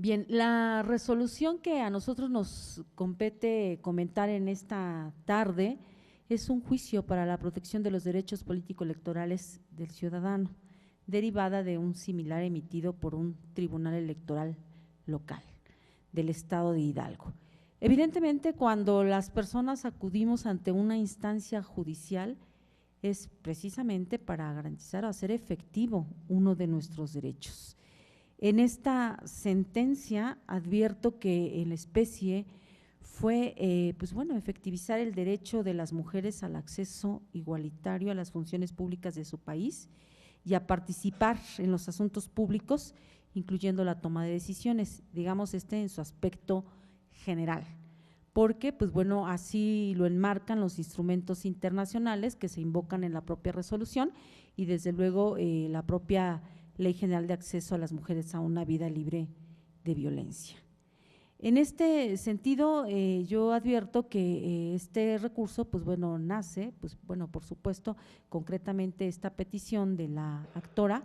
Bien, la resolución que a nosotros nos compete comentar en esta tarde es un juicio para la protección de los derechos político-electorales del ciudadano, derivada de un similar emitido por un tribunal electoral local del estado de Hidalgo. Evidentemente, cuando las personas acudimos ante una instancia judicial es precisamente para garantizar o hacer efectivo uno de nuestros derechos. En esta sentencia advierto que en la especie fue, efectivizar el derecho de las mujeres al acceso igualitario a las funciones públicas de su país y a participar en los asuntos públicos, incluyendo la toma de decisiones, digamos en su aspecto general, porque así lo enmarcan los instrumentos internacionales que se invocan en la propia resolución y desde luego la propia Ley General de Acceso a las Mujeres a una Vida Libre de Violencia. En este sentido, yo advierto que este recurso, nace, por supuesto, concretamente esta petición de la actora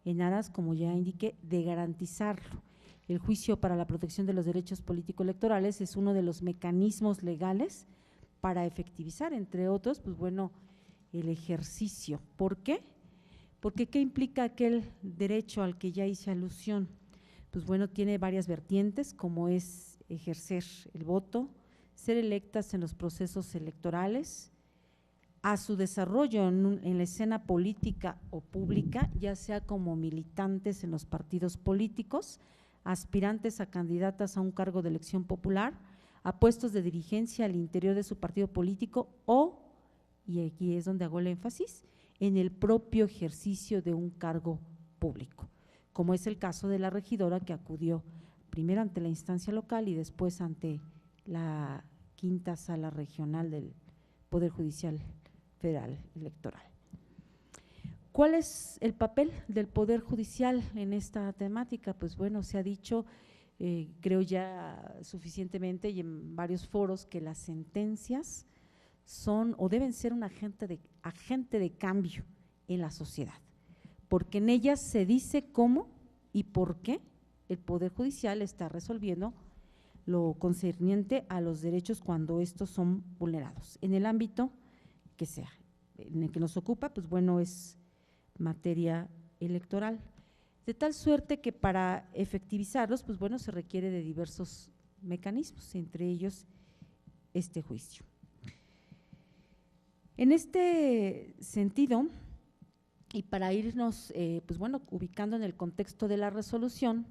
en aras, como ya indiqué, de garantizarlo. El juicio para la protección de los derechos político-electorales es uno de los mecanismos legales para efectivizar, entre otros, el ejercicio. ¿Por qué? Porque ¿qué implica aquel derecho al que ya hice alusión? Tiene varias vertientes, como es ejercer el voto, ser electas en los procesos electorales, a su desarrollo en la escena política o pública, ya sea como militantes en los partidos políticos, aspirantes a candidatas a un cargo de elección popular, a puestos de dirigencia al interior de su partido político o, y aquí es donde hago el énfasis, en el propio ejercicio de un cargo público, como es el caso de la regidora que acudió primero ante la instancia local y después ante la quinta sala regional del Poder Judicial Federal Electoral. ¿Cuál es el papel del Poder Judicial en esta temática? Se ha dicho, creo ya suficientemente y en varios foros, que las sentencias son o deben ser un agente de cambio en la sociedad, porque en ellas se dice cómo y por qué el Poder Judicial está resolviendo lo concerniente a los derechos cuando estos son vulnerados, en el ámbito que sea, en el que nos ocupa, es materia electoral, de tal suerte que para efectivizarlos, se requiere de diversos mecanismos, entre ellos este juicio. En este sentido, y para irnos ubicando en el contexto de la resolución,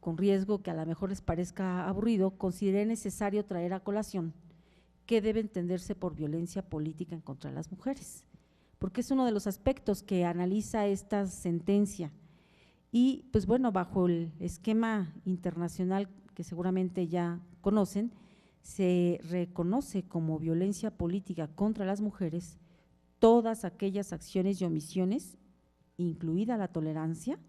con riesgo que a lo mejor les parezca aburrido, consideré necesario traer a colación qué debe entenderse por violencia política en contra de las mujeres, porque es uno de los aspectos que analiza esta sentencia y bajo el esquema internacional que seguramente ya conocen, se reconoce como violencia política contra las mujeres todas aquellas acciones y omisiones, incluida la tolerancia,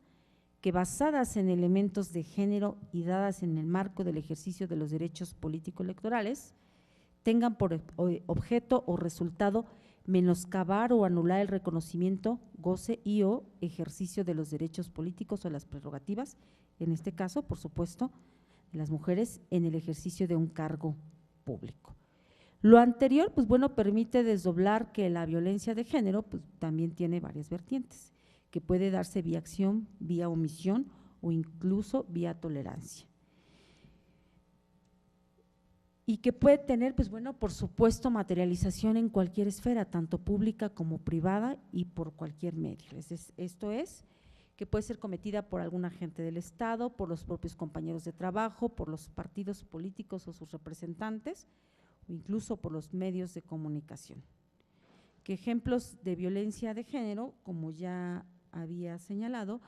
que basadas en elementos de género y dadas en el marco del ejercicio de los derechos político-electorales, tengan por objeto o resultado menoscabar o anular el reconocimiento, goce y o ejercicio de los derechos políticos o las prerrogativas, en este caso, por supuesto, de las mujeres en el ejercicio de un cargo público. Lo anterior, permite desdoblar que la violencia de género también tiene varias vertientes, que puede darse vía acción, vía omisión o incluso vía tolerancia. Y que puede tener, por supuesto, materialización en cualquier esfera, tanto pública como privada y por cualquier medio. Esto es, que puede ser cometida por algún agente del Estado, por los propios compañeros de trabajo, por los partidos políticos o sus representantes, o incluso por los medios de comunicación. Que ejemplos de violencia de género, como ya había señalado,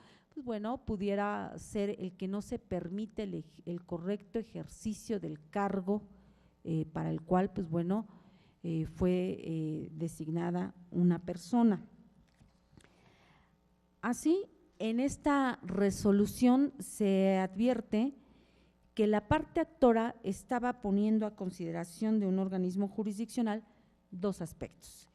pudiera ser el que no se permite el correcto ejercicio del cargo para el cual fue designada una persona. Así, en esta resolución se advierte que la parte actora estaba poniendo a consideración de un organismo jurisdiccional dos aspectos.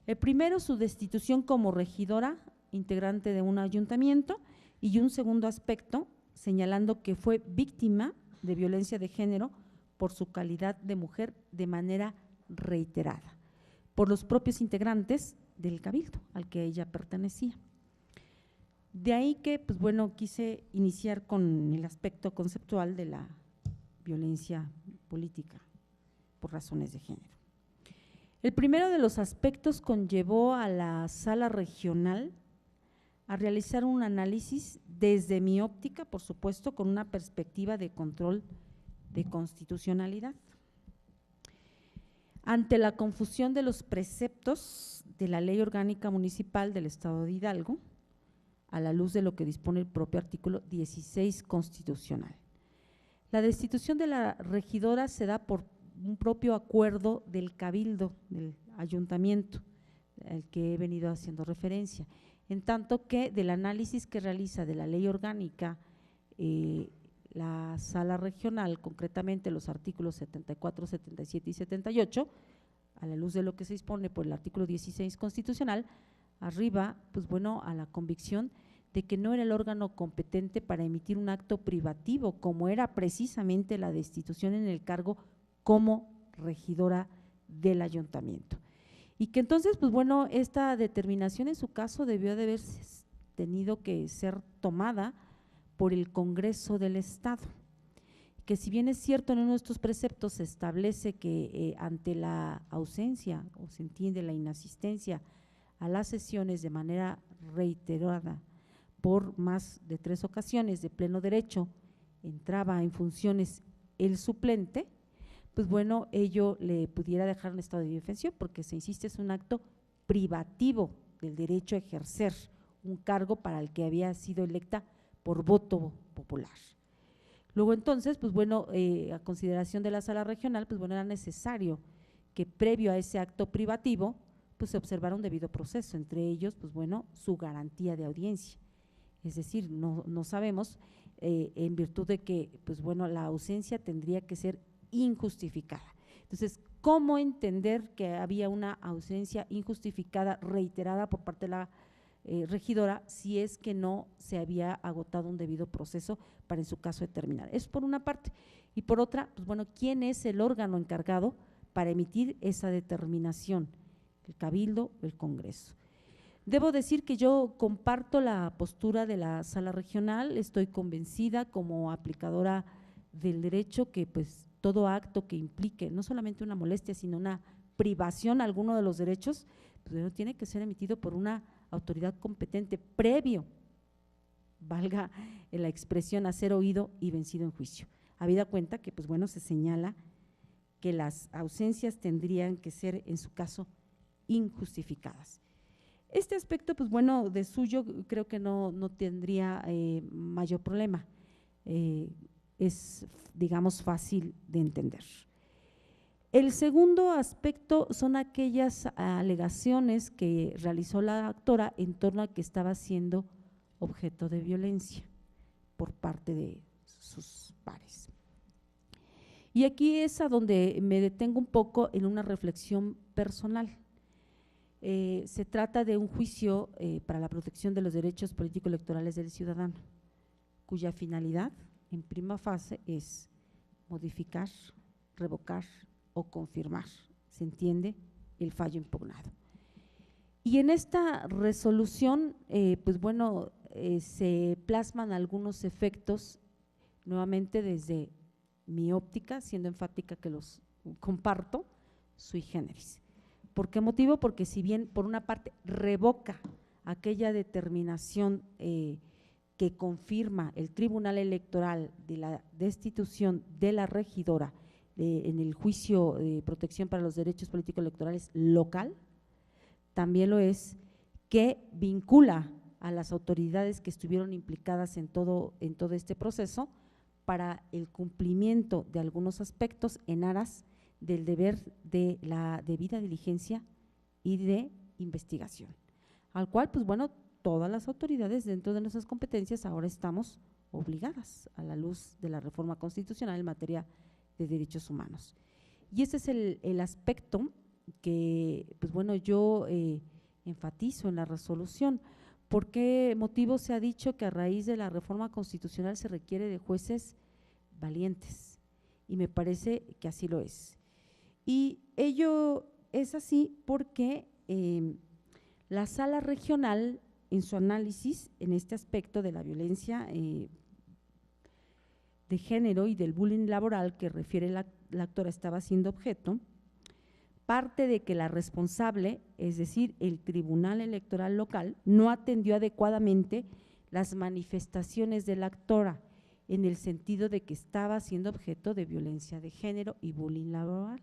El primero, su destitución como regidora integrante de un ayuntamiento, y un segundo aspecto, señalando que fue víctima de violencia de género por su calidad de mujer de manera reiterada, por los propios integrantes del cabildo al que ella pertenecía. De ahí que, pues bueno, quise iniciar con el aspecto conceptual de la violencia política por razones de género. El primero de los aspectos conllevó a la sala regional a realizar un análisis desde mi óptica, por supuesto, con una perspectiva de control de constitucionalidad. Ante la confusión de los preceptos de la Ley Orgánica Municipal del Estado de Hidalgo, a la luz de lo que dispone el propio artículo 16 constitucional. La destitución de la regidora se da por un propio acuerdo del cabildo, del ayuntamiento, al que he venido haciendo referencia, en tanto que del análisis que realiza de la ley orgánica la sala regional, concretamente los artículos 74, 77 y 78, a la luz de lo que se dispone por el artículo 16 constitucional, arriba, pues bueno, a la convicción de que no era el órgano competente para emitir un acto privativo, como era precisamente la destitución en el cargo como regidora del ayuntamiento. Y que entonces, pues bueno, esta determinación en su caso debió de haber tenido que ser tomada por el Congreso del Estado, que si bien es cierto en uno de estos preceptos se establece que ante la ausencia o se entiende la inasistencia a las sesiones de manera reiterada por más de 3 ocasiones de pleno derecho entraba en funciones el suplente, pues bueno, ello le pudiera dejar un estado de indefensión porque se insiste es un acto privativo del derecho a ejercer un cargo para el que había sido electa por voto popular. Luego entonces, pues bueno, a consideración de la sala regional, pues bueno, era necesario que previo a ese acto privativo, pues se observara un debido proceso, entre ellos, pues bueno, su garantía de audiencia. Es decir, no sabemos, en virtud de que, pues bueno, la ausencia tendría que ser injustificada. Entonces, ¿cómo entender que había una ausencia injustificada reiterada por parte de la regidora si es que no se había agotado un debido proceso para en su caso determinar? Es por una parte. Y por otra, pues bueno, ¿quién es el órgano encargado para emitir esa determinación? ¿El cabildo o el Congreso? Debo decir que yo comparto la postura de la sala regional, estoy convencida como aplicadora del derecho que pues todo acto que implique no solamente una molestia, sino una privación a alguno de los derechos, pues tiene que ser emitido por una autoridad competente previo, valga la expresión, a ser oído y vencido en juicio. Habida cuenta que pues bueno, se señala que las ausencias tendrían que ser en su caso injustificadas. Este aspecto, pues bueno, de suyo creo que no tendría mayor problema, es digamos fácil de entender. El segundo aspecto son aquellas alegaciones que realizó la actora en torno a que estaba siendo objeto de violencia por parte de sus pares. Y aquí es a donde me detengo un poco en una reflexión personal. Se trata de un juicio para la protección de los derechos político-electorales del ciudadano, cuya finalidad en prima fase es modificar, revocar o confirmar, se entiende, el fallo impugnado. Y en esta resolución, pues bueno, se plasman algunos efectos, nuevamente desde mi óptica, siendo enfática que los comparto, sui generis. ¿Por qué motivo? Porque si bien por una parte revoca aquella determinación que confirma el Tribunal Electoral de la destitución de la regidora en el juicio de protección para los derechos políticos electorales local, también lo es que vincula a las autoridades que estuvieron implicadas en todo este proceso para el cumplimiento de algunos aspectos en aras del deber de la debida diligencia y de investigación, al cual pues bueno, todas las autoridades dentro de nuestras competencias ahora estamos obligadas a la luz de la reforma constitucional en materia de derechos humanos. Y ese es el aspecto que pues bueno, yo enfatizo en la resolución, ¿Por qué motivo se ha dicho que a raíz de la reforma constitucional se requiere de jueces valientes? Y me parece que así lo es. Y ello es así porque la Sala Regional, en su análisis en este aspecto de la violencia de género y del bullying laboral que refiere la actora estaba siendo objeto, parte de que la responsable, es decir, el Tribunal Electoral local, no atendió adecuadamente las manifestaciones de la actora en el sentido de que estaba siendo objeto de violencia de género y bullying laboral,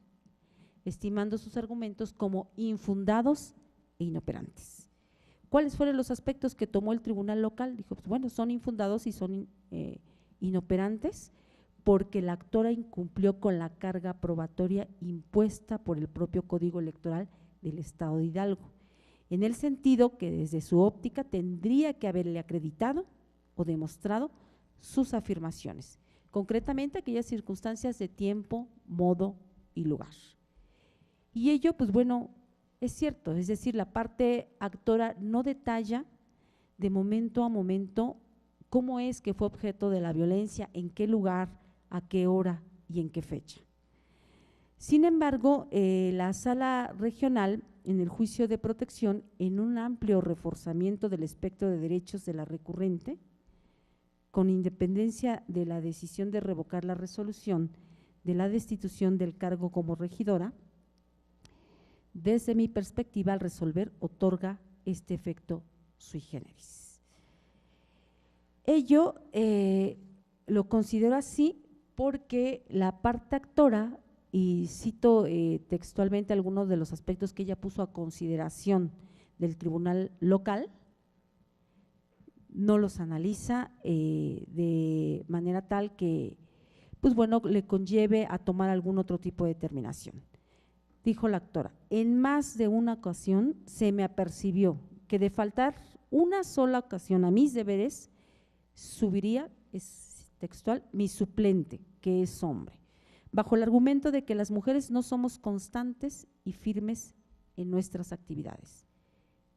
estimando sus argumentos como infundados e inoperantes. ¿Cuáles fueron los aspectos que tomó el tribunal local? Dijo, pues bueno, son infundados y son inoperantes porque la actora incumplió con la carga probatoria impuesta por el propio Código Electoral del Estado de Hidalgo, en el sentido que desde su óptica tendría que haberle acreditado o demostrado sus afirmaciones, concretamente aquellas circunstancias de tiempo, modo y lugar. Y ello, pues bueno, es cierto, es decir, la parte actora no detalla de momento a momento cómo es que fue objeto de la violencia, en qué lugar, a qué hora y en qué fecha. Sin embargo, la Sala Regional, en el juicio de protección, en un amplio reforzamiento del espectro de derechos de la recurrente, con independencia de la decisión de revocar la resolución de la destitución del cargo como regidora, desde mi perspectiva, al resolver, otorga este efecto sui generis. Ello lo considero así porque la parte actora, y cito textualmente algunos de los aspectos que ella puso a consideración del tribunal local, no los analiza de manera tal que, pues bueno, le conlleve a tomar algún otro tipo de determinación. Dijo la actora, en más de una ocasión se me apercibió que de faltar una sola ocasión a mis deberes, subiría, es textual, mi suplente, que es hombre, bajo el argumento de que las mujeres no somos constantes y firmes en nuestras actividades.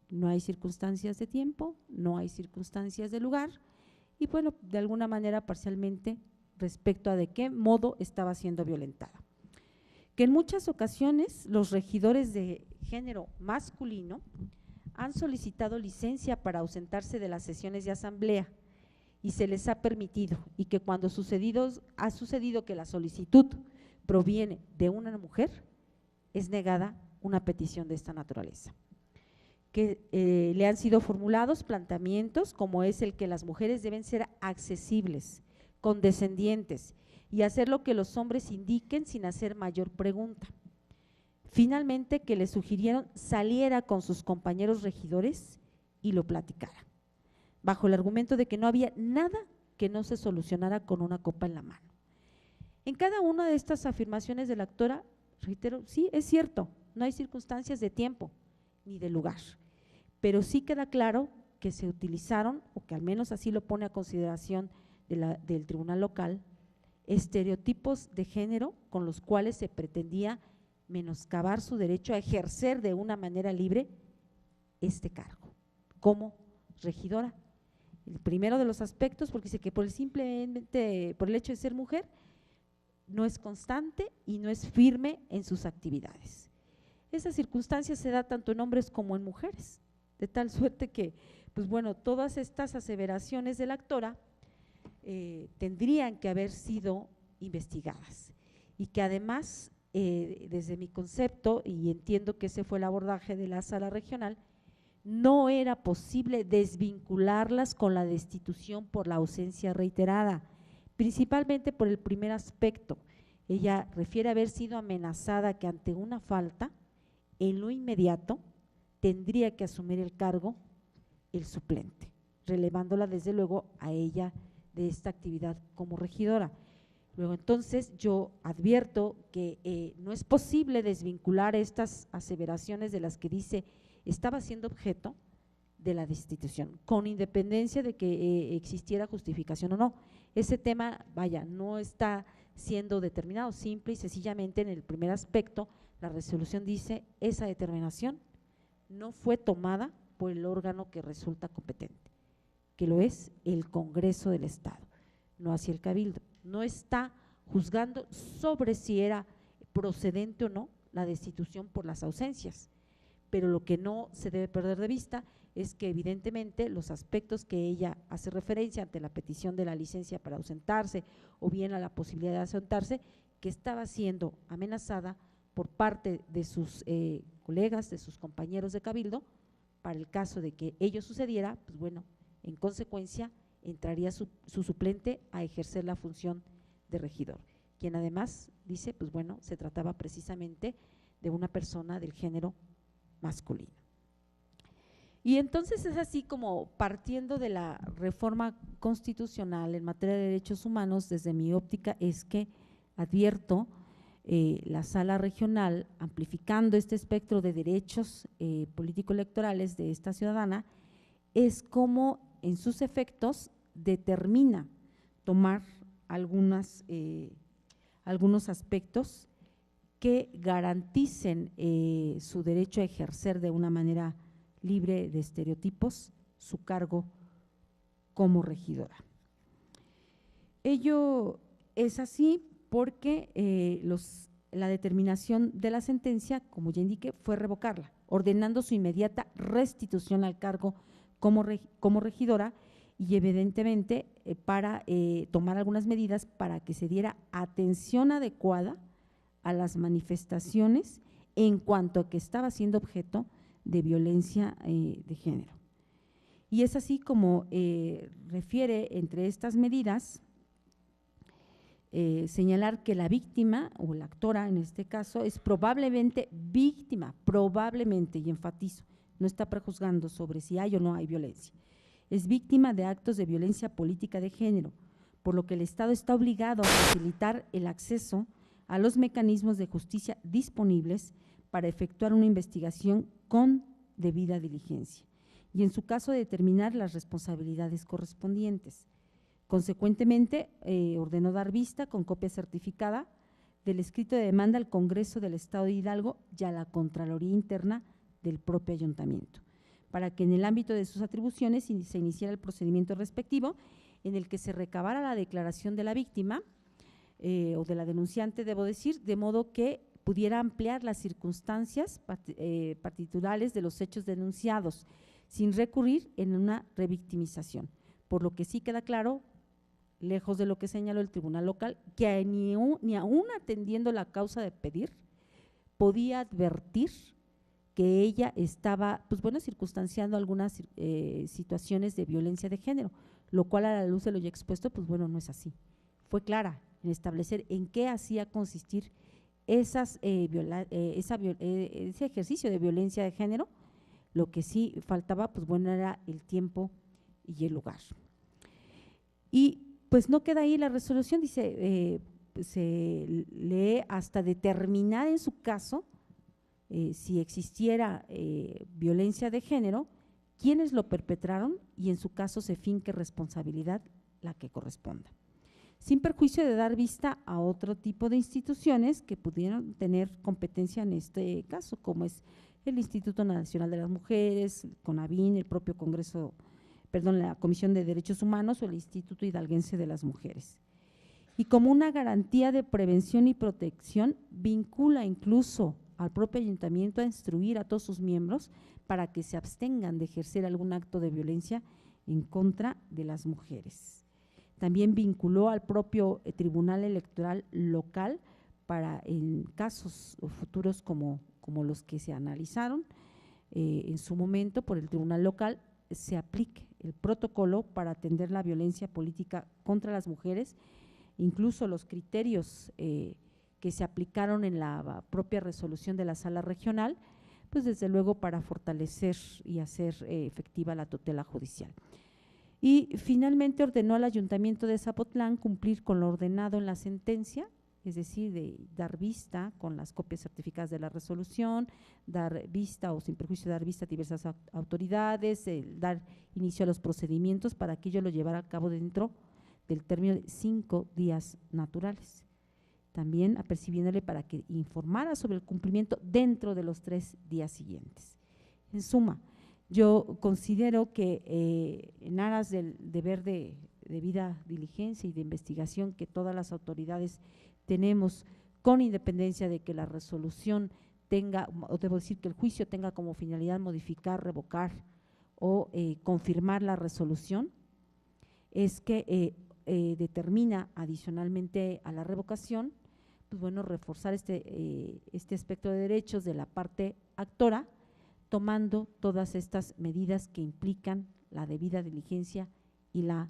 No hay circunstancias de tiempo, no hay circunstancias de lugar y bueno, de alguna manera parcialmente respecto a de qué modo estaba siendo violentada. Que en muchas ocasiones los regidores de género masculino han solicitado licencia para ausentarse de las sesiones de asamblea y se les ha permitido, y que cuando ha sucedido que la solicitud proviene de una mujer, es negada una petición de esta naturaleza. Que le han sido formulados planteamientos como es el que las mujeres deben ser accesibles, condescendientes y hacer lo que los hombres indiquen sin hacer mayor pregunta. Finalmente, que le sugirieron saliera con sus compañeros regidores y lo platicara, bajo el argumento de que no había nada que no se solucionara con una copa en la mano. En cada una de estas afirmaciones de la actora, reitero, sí, es cierto, no hay circunstancias de tiempo ni de lugar, pero sí queda claro que se utilizaron, o que al menos así lo pone a consideración del tribunal local, estereotipos de género con los cuales se pretendía menoscabar su derecho a ejercer de una manera libre este cargo como regidora. El primero de los aspectos, porque dice que por el hecho de ser mujer no es constante y no es firme en sus actividades. Esa circunstancia se da tanto en hombres como en mujeres, de tal suerte que, pues bueno, todas estas aseveraciones de la actora tendrían que haber sido investigadas y que además, desde mi concepto, y entiendo que ese fue el abordaje de la Sala Regional, no era posible desvincularlas con la destitución por la ausencia reiterada, principalmente por el primer aspecto. Ella refiere haber sido amenazada que ante una falta, en lo inmediato, tendría que asumir el cargo el suplente, relevándola desde luego a ella de esta actividad como regidora. Luego entonces yo advierto que no es posible desvincular estas aseveraciones de las que dice estaba siendo objeto de la destitución, con independencia de que existiera justificación o no. Ese tema, vaya, no está siendo determinado, simple y sencillamente en el primer aspecto la resolución dice esa determinación no fue tomada por el órgano que resulta competente, que lo es el Congreso del Estado, no hacia el Cabildo. No está juzgando sobre si era procedente o no la destitución por las ausencias, pero lo que no se debe perder de vista es que evidentemente los aspectos que ella hace referencia ante la petición de la licencia para ausentarse o bien a la posibilidad de ausentarse, que estaba siendo amenazada por parte de sus colegas, de sus compañeros de Cabildo, para el caso de que ello sucediera, pues bueno, en consecuencia entraría su suplente a ejercer la función de regidor, quien además dice, pues bueno, se trataba precisamente de una persona del género masculino. Y entonces es así como, partiendo de la reforma constitucional en materia de derechos humanos, desde mi óptica es que advierto la sala regional, amplificando este espectro de derechos político-electorales de esta ciudadana, es como en sus efectos determina tomar algunos aspectos que garanticen su derecho a ejercer de una manera libre de estereotipos su cargo como regidora. Ello es así porque la determinación de la sentencia, como ya indiqué, fue revocarla, ordenando su inmediata restitución al cargo como regidora y evidentemente para tomar algunas medidas para que se diera atención adecuada a las manifestaciones en cuanto a que estaba siendo objeto de violencia de género. Y es así como refiere entre estas medidas señalar que la víctima o la actora en este caso es probablemente víctima, probablemente, y enfatizo, no está prejuzgando sobre si hay o no hay violencia, es víctima de actos de violencia política de género, por lo que el Estado está obligado a facilitar el acceso a los mecanismos de justicia disponibles para efectuar una investigación con debida diligencia y en su caso determinar las responsabilidades correspondientes. Consecuentemente, ordenó dar vista con copia certificada del escrito de demanda al Congreso del Estado de Hidalgo y a la Contraloría Interna del propio ayuntamiento, para que en el ámbito de sus atribuciones se iniciara el procedimiento respectivo en el que se recabara la declaración de la víctima o de la denunciante, debo decir, de modo que pudiera ampliar las circunstancias particulares de los hechos denunciados, sin recurrir en una revictimización, por lo que sí queda claro, lejos de lo que señaló el tribunal local, que ni aún atendiendo la causa de pedir, podía advertir que ella estaba, pues bueno, circunstanciando algunas situaciones de violencia de género, lo cual a la luz de lo ya expuesto, pues bueno, no es así. Fue clara en establecer en qué hacía consistir ese ejercicio de violencia de género. Lo que sí faltaba, pues bueno, era el tiempo y el lugar. Y pues no queda ahí la resolución, dice, se lee hasta determinar en su caso si existiera violencia de género, quiénes lo perpetraron y en su caso se finque responsabilidad la que corresponda, sin perjuicio de dar vista a otro tipo de instituciones que pudieran tener competencia en este caso, como es el Instituto Nacional de las Mujeres, el CONAVIN, el propio la Comisión de Derechos Humanos o el Instituto Hidalguense de las Mujeres. Y como una garantía de prevención y protección, vincula incluso al propio ayuntamiento a instruir a todos sus miembros para que se abstengan de ejercer algún acto de violencia en contra de las mujeres. También vinculó al propio Tribunal Electoral local para en casos futuros como los que se analizaron en su momento por el Tribunal local, se aplique el protocolo para atender la violencia política contra las mujeres, incluso los criterios que se aplicaron en la propia resolución de la sala regional, pues desde luego para fortalecer y hacer efectiva la tutela judicial. Y finalmente ordenó al Ayuntamiento de Zapotlán cumplir con lo ordenado en la sentencia, es decir, de dar vista con las copias certificadas de la resolución, dar vista o sin perjuicio dar vista a diversas autoridades, dar inicio a los procedimientos para que ello lo llevara a cabo dentro del término de 5 días naturales. También apercibiéndole para que informara sobre el cumplimiento dentro de los 3 días siguientes. En suma, Yo considero que en aras del deber de debida diligencia y de investigación que todas las autoridades tenemos, con independencia de que la resolución tenga, o debo decir que el juicio tenga como finalidad modificar, revocar o confirmar la resolución, es que determina adicionalmente a la revocación, pues bueno, reforzar este aspecto de derechos de la parte actora, tomando todas estas medidas que implican la debida diligencia y la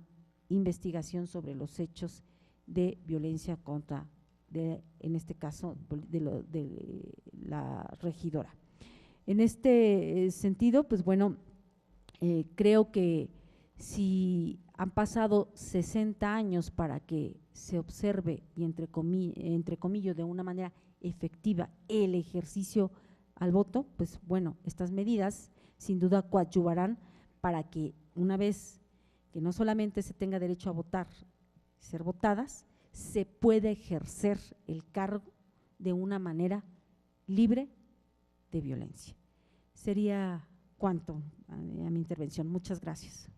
investigación sobre los hechos de violencia contra, en este caso, de la regidora. En este sentido, pues bueno, creo que si han pasado 60 años para que se observe y entre comillas de una manera efectiva el ejercicio al voto, pues bueno, estas medidas sin duda coadyuvarán para que una vez que no solamente se tenga derecho a votar, ser votadas, se pueda ejercer el cargo de una manera libre de violencia. Sería cuanto a mi intervención. Muchas gracias.